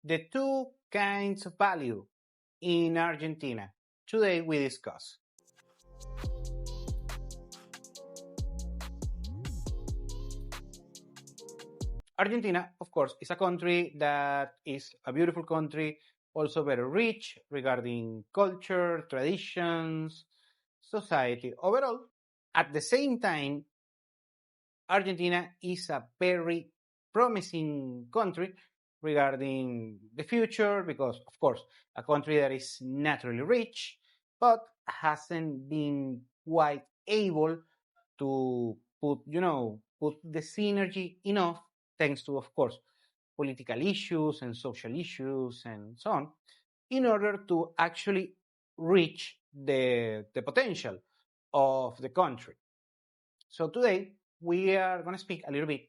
the two kinds of value in Argentina. Today we discuss. Argentina, of course, is a country that is a beautiful country, also very rich regarding culture, traditions, society overall. At the same time, Argentina is a very promising country regarding the future because, of course, a country that is naturally rich but hasn't been quite able to put the synergy enough, thanks to, of course, political issues and social issues and so on, in order to actually reach the potential of the country. So today we are going to speak a little bit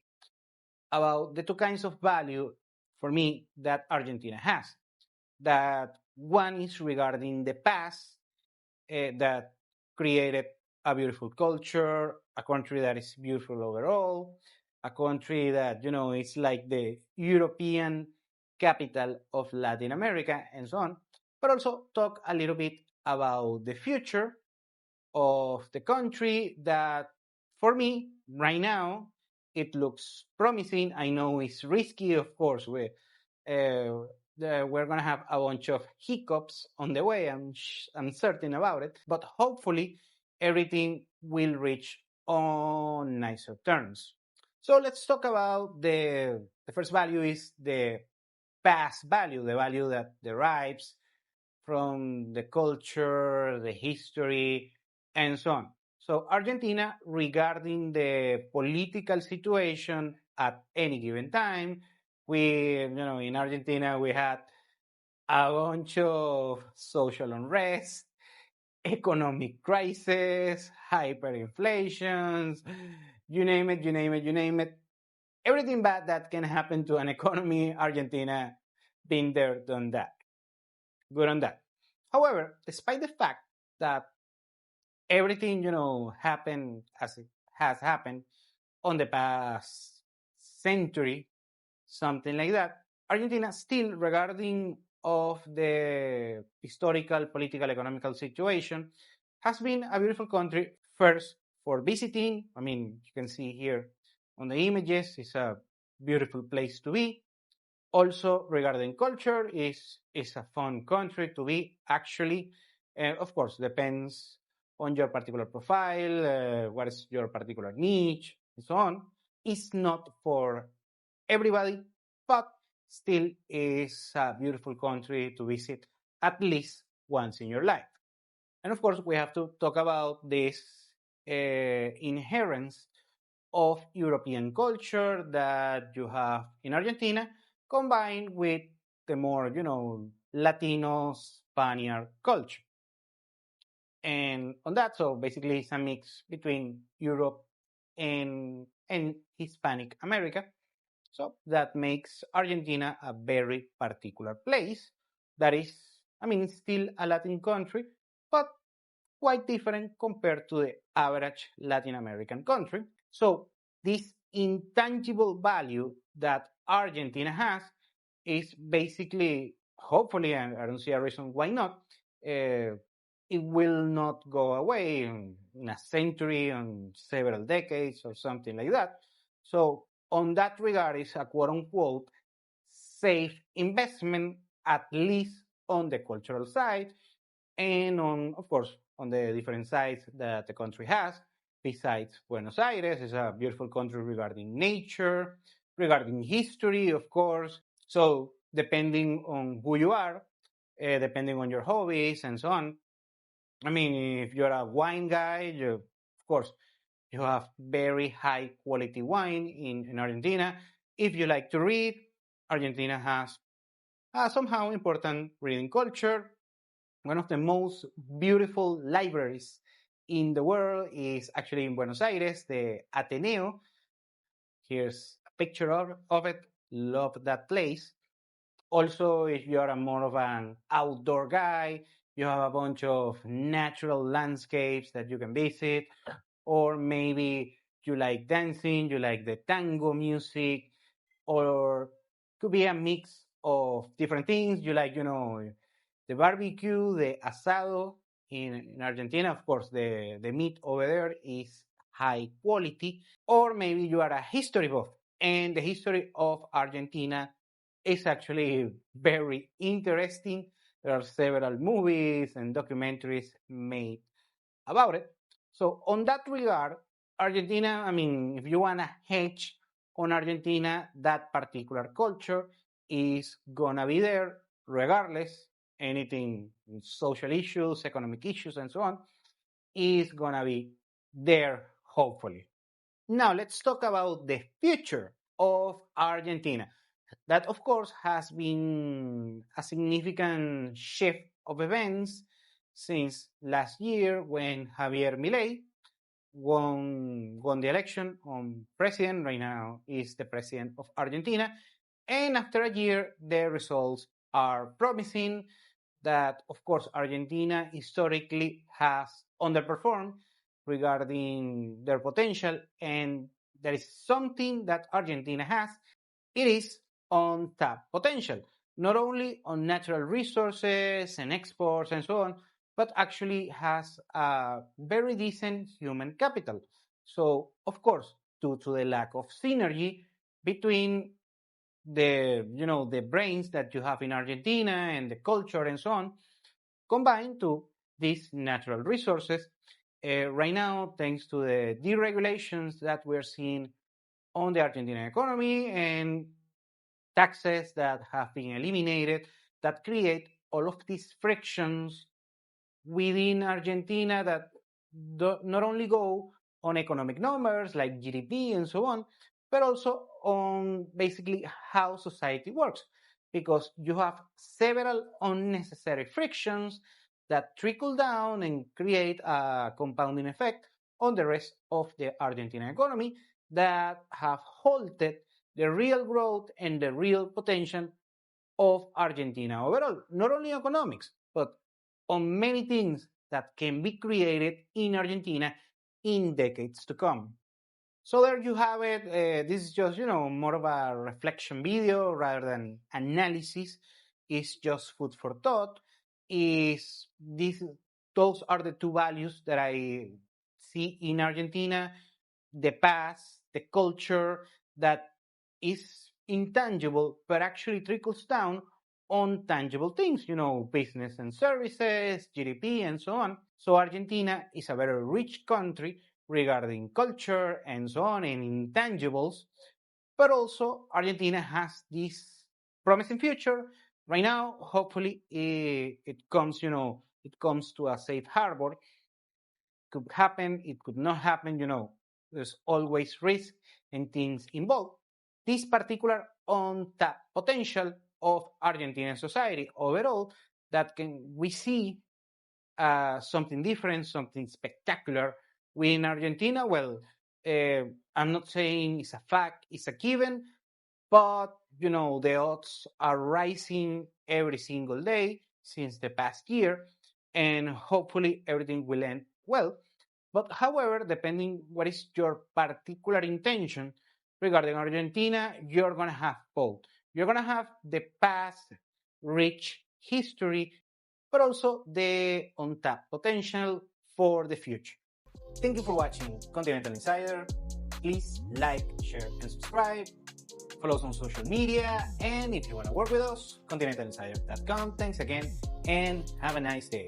about the two kinds of value for me that Argentina has. That one is regarding the past that created a beautiful culture, a country that is beautiful overall, a country that, is like the European capital of Latin America and so on, but also talk a little bit about the future of the country that, for me, right now, it looks promising. I know it's risky, of course. We're going to have a bunch of hiccups on the way. I'm certain about it. But hopefully, everything will reach on nicer terms. So let's talk about the first value is the past value, the value that derives from the culture, the history, and so on. So Argentina, regarding the political situation at any given time, in Argentina, we had a bunch of social unrest, economic crisis, hyperinflations, you name it, you name it, you name it. Everything bad that can happen to an economy, Argentina been there, done that. Good on that. However, despite the fact that everything, happened as it has happened on the past century, something like that, Argentina still, regarding of the historical, political, economical situation, has been a beautiful country first for visiting. I mean, you can see here on the images, it's a beautiful place to be. Also, regarding culture, is a fun country to be actually. Of course, depends on your particular profile, what is your particular niche, and so on. It's not for everybody, but still is a beautiful country to visit at least once in your life. And of course, we have to talk about this inherence of European culture that you have in Argentina, combined with the more, Latino Spaniard culture. And on that, so basically it's a mix between Europe and Hispanic America. So that makes Argentina a very particular place that is, still a Latin country, but quite different compared to the average Latin American country. So this intangible value that Argentina has is basically, hopefully, and I don't see a reason why not, it will not go away in a century, in several decades, or something like that. So on that regard, it's a quote-unquote safe investment, at least on the cultural side, and on, of course, on the different sides that the country has. Besides Buenos Aires, it's a beautiful country regarding nature, regarding history, of course. So depending on who you are, depending on your hobbies and so on. I mean, if you're a wine guy, of course, you have very high quality wine in Argentina. If you like to read, Argentina has somehow important reading culture. One of the most beautiful libraries in the world is actually in Buenos Aires, the Ateneo. Here's a picture of it. Love that place. Also, if you're more of an outdoor guy, you have a bunch of natural landscapes that you can visit, or maybe you like dancing, you like the tango music, or could be a mix of different things. You like, the barbecue, the asado in Argentina. Of course, the meat over there is high quality. Or maybe you are a history buff, and the history of Argentina is actually very interesting. There are several movies and documentaries made about it. So, on that regard, Argentina, I mean, if you want to hedge on Argentina, that particular culture is gonna be there regardless. Anything, social issues, economic issues, and so on, is gonna be there, hopefully. Now, let's talk about the future of Argentina. That, of course, has been a significant shift of events since last year when Javier Milei won the election on president. Right now is the president of Argentina. And after a year, the results are promising. That, of course, Argentina historically has underperformed regarding their potential. And there is something that Argentina has. It is untapped potential, not only on natural resources and exports and so on, but actually has a very decent human capital. So, of course, due to the lack of synergy between the brains that you have in Argentina and the culture and so on, combined to these natural resources, right now, thanks to the deregulations that we're seeing on the Argentine economy and taxes that have been eliminated, that create all of these frictions within Argentina that not only go on economic numbers like GDP and so on, but also on basically how society works. Because you have several unnecessary frictions that trickle down and create a compounding effect on the rest of the Argentine economy that have halted the real growth and the real potential of Argentina overall. Not only economics, but on many things that can be created in Argentina in decades to come. So there you have it. This is just, more of a reflection video rather than analysis. It's just food for thought. Those are the two values that I see in Argentina: the past, the culture that is intangible, but actually trickles down on tangible things, business and services, GDP, and so on. So Argentina is a very rich country regarding culture and so on and intangibles, but also Argentina has this promising future. Right now, hopefully, it comes, it comes to a safe harbor. Could happen, it could not happen, there's always risk and things involved. This particular untapped potential of Argentine society overall, that we see something different, something spectacular within Argentina. Well, I'm not saying it's a fact, it's a given, but the odds are rising every single day since the past year, and hopefully everything will end well. But however, depending what is your particular intention regarding Argentina, you're going to have both. You're going to have the past rich history, but also the untapped potential for the future. Thank you for watching Continental Insider. Please like, share, and subscribe. Follow us on social media. And if you want to work with us, continentalinsider.com. Thanks again, and have a nice day.